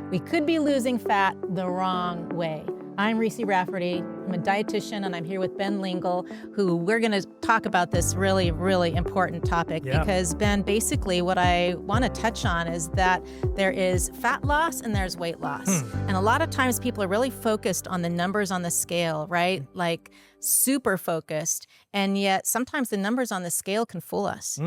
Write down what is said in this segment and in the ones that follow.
We could be losing fat the wrong way. I'm Risë Rafferty. I'm a dietitian, and I'm here with Ben Lingle, who we're going to talk about this really, really important topic. Because, Ben, basically what I want to touch on is that there is fat loss and there's weight loss. And a lot of times people are really focused on the numbers on the scale, right? Like super focused. And yet sometimes the numbers on the scale can fool us.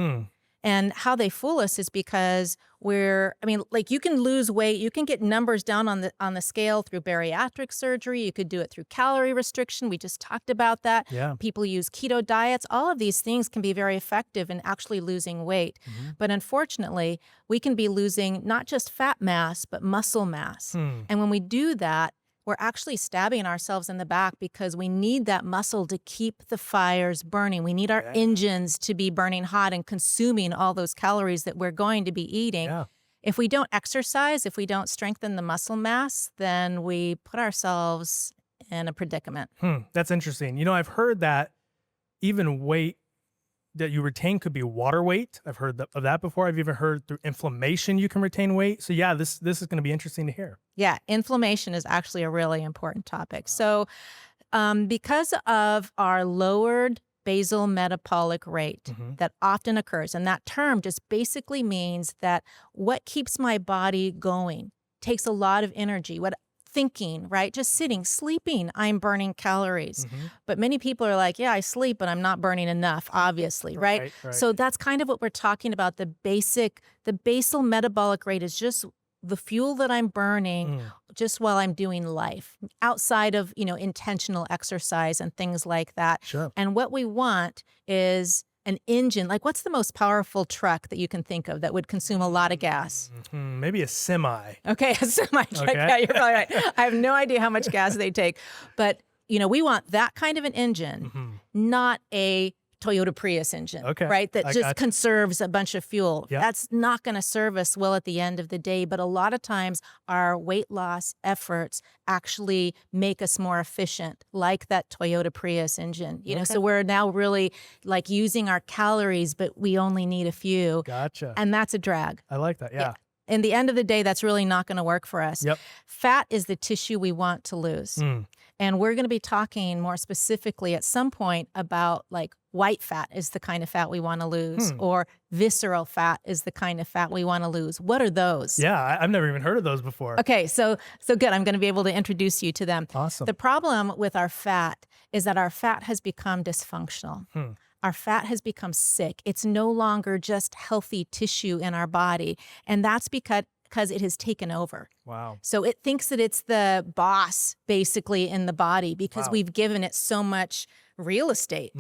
And how they fool us is because like you can lose weight, you can get numbers down on the scale through bariatric surgery, you could do it through calorie restriction. We just talked about that. People use keto diets. All of these things can be very effective in actually losing weight. But unfortunately, we can be losing not just fat mass, but muscle mass. And when we do that, we're actually stabbing ourselves in the back because we need that muscle to keep the fires burning. We need our engines to be burning hot and consuming all those calories that we're going to be eating. If we don't exercise, if we don't strengthen the muscle mass, then we put ourselves in a predicament. That's interesting. You know, I've heard that even weight that you retain could be water weight. I've heard of that before. I've even heard through inflammation you can retain weight. So yeah, this is going to be interesting to hear. Yeah, inflammation is actually a really important topic. So because of our lowered basal metabolic rate that often occurs, and that term just basically means that what keeps my body going takes a lot of energy. What thinking, right? Just sitting, sleeping, I'm burning calories. But many people are like, yeah, I sleep, but I'm not burning enough, obviously, right? So that's kind of what we're talking about. The basal metabolic rate is just the fuel that I'm burning just while I'm doing life, outside of, intentional exercise and things like that. And what we want is an engine. Like, what's the most powerful truck that you can think of that would consume a lot of gas? Maybe a semi. Okay, a semi truck. Okay. Yeah, you're probably right. I have no idea how much gas they take. But, we want that kind of an engine, not a Toyota Prius engine, right? That just conserves a bunch of fuel. That's not going to serve us well at the end of the day. But a lot of times our weight loss efforts actually make us more efficient, like that Toyota Prius engine. So we're now really like using our calories, but we only need a few. Gotcha. And that's a drag. I like that. Yeah. In the end of the day, that's really not going to work for us. Fat is the tissue we want to lose. And we're going to be talking more specifically at some point about like white fat is the kind of fat we want to lose, or visceral fat is the kind of fat we want to lose. What are those? Yeah, I've never even heard of those before. Okay, so good. I'm going to be able to introduce you to them. Awesome. The problem with our fat is that our fat has become dysfunctional. Our fat has become sick. It's no longer just healthy tissue in our body. And that's because it has taken over. Wow. So it thinks that it's the boss basically in the body because we've given it so much real estate,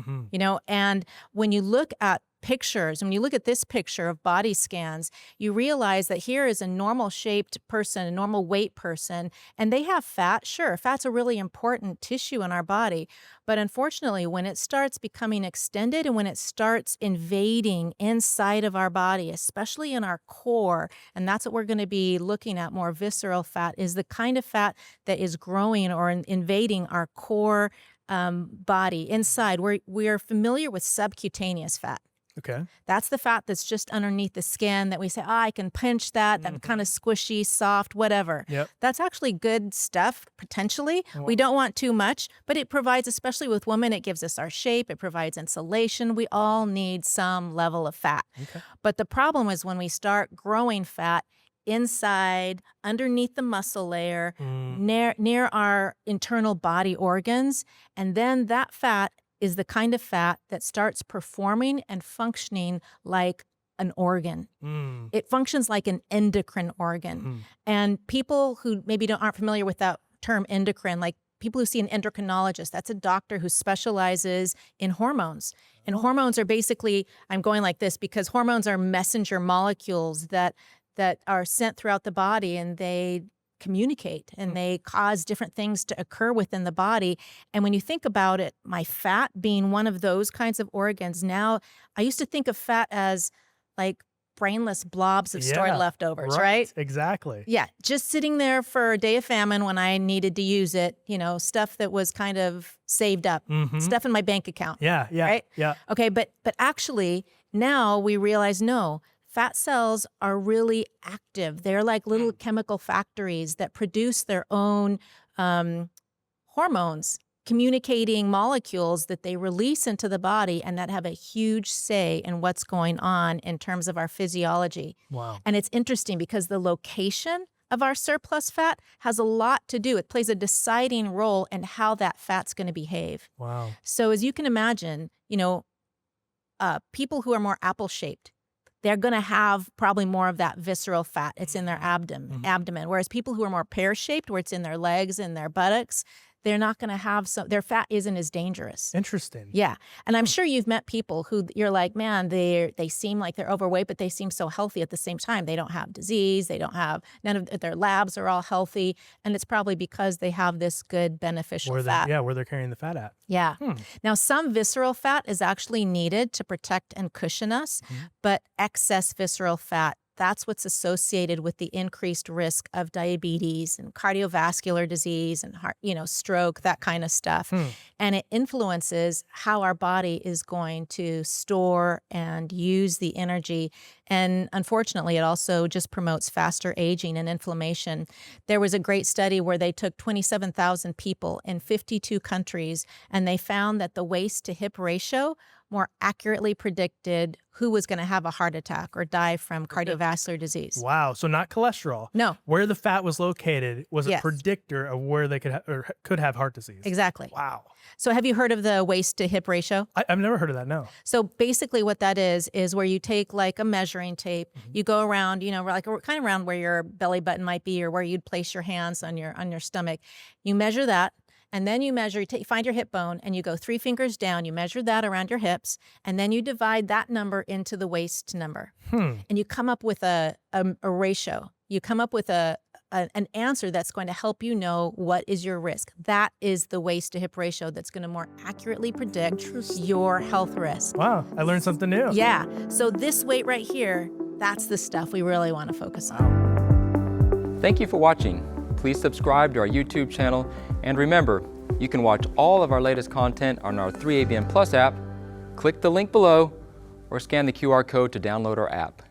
and when you look at pictures, when you look at this picture of body scans, you realize that here is a normal shaped person, a normal weight person, and they have fat. Sure, fat's a really important tissue in our body, but unfortunately, when it starts becoming extended and when it starts invading inside of our body, especially in our core, and that's what we're going to be looking at more, visceral fat is the kind of fat that is growing or invading our core body inside. We are familiar with subcutaneous fat. Okay. That's the fat that's just underneath the skin that we say, I can pinch that, that's kind of squishy, soft, whatever. That's actually good stuff, potentially. We don't want too much, but it provides, especially with women, it gives us our shape, it provides insulation. We all need some level of fat. But the problem is when we start growing fat inside, underneath the muscle layer, near our internal body organs, and then that fat is the kind of fat that starts performing and functioning like an organ. It functions like an endocrine organ. And people who maybe aren't familiar with that term endocrine, like people who see an endocrinologist, that's a doctor who specializes in hormones. And hormones are basically, I'm going like this because hormones are messenger molecules that are sent throughout the body, and they communicate and they cause different things to occur within the body. And when you think about it, my fat being one of those kinds of organs, now I used to think of fat as like brainless blobs of stored leftovers, right? Exactly. Yeah, just sitting there for a day of famine when I needed to use it, stuff that was kind of saved up, stuff in my bank account. Right? Okay, but actually now we realize, no, fat cells are really active. They're like little chemical factories that produce their own hormones, communicating molecules that they release into the body and that have a huge say in what's going on in terms of our physiology. Wow. And it's interesting because the location of our surplus fat has a lot to do. It plays a deciding role in how that fat's going to behave. Wow. So as you can imagine, people who are more apple-shaped, they're going to have probably more of that visceral fat. It's in their abdomen. Whereas people who are more pear-shaped, where it's in their legs and their buttocks, they're not going to have their fat isn't as dangerous. Interesting. Yeah. And I'm sure you've met people who you're like, man, they seem like they're overweight, but they seem so healthy at the same time. They don't have disease. They don't have, none of their labs are all healthy. And it's probably because they have this good beneficial fat. Where they're carrying the fat at. Yeah. Now, some visceral fat is actually needed to protect and cushion us, but excess visceral fat, that's what's associated with the increased risk of diabetes and cardiovascular disease and heart, stroke, that kind of stuff. And it influences how our body is going to store and use the energy. And unfortunately, it also just promotes faster aging and inflammation. There was a great study where they took 27,000 people in 52 countries, and they found that the waist to hip ratio more accurately predicted who was going to have a heart attack or die from cardiovascular disease. Wow. So not cholesterol. No. Where the fat was located was a predictor of where they could have heart disease. Exactly. Wow. So have you heard of the waist to hip ratio? I've never heard of that, no. So basically what that is where you take like a measuring tape, you go around, like kind of around where your belly button might be or where you'd place your hands on your stomach. You measure that. And then you measure, find your hip bone, and you go 3 fingers down. You measure that around your hips, and then you divide that number into the waist number. And you come up with a ratio. You come up with an answer that's going to help you know what is your risk. That is the waist to hip ratio that's going to more accurately predict your health risk. Wow, I learned something new. Yeah. So this weight right here, that's the stuff we really want to focus on. Thank you for watching. Please subscribe to our YouTube channel, and remember, you can watch all of our latest content on our 3ABN Plus app, click the link below, or scan the QR code to download our app.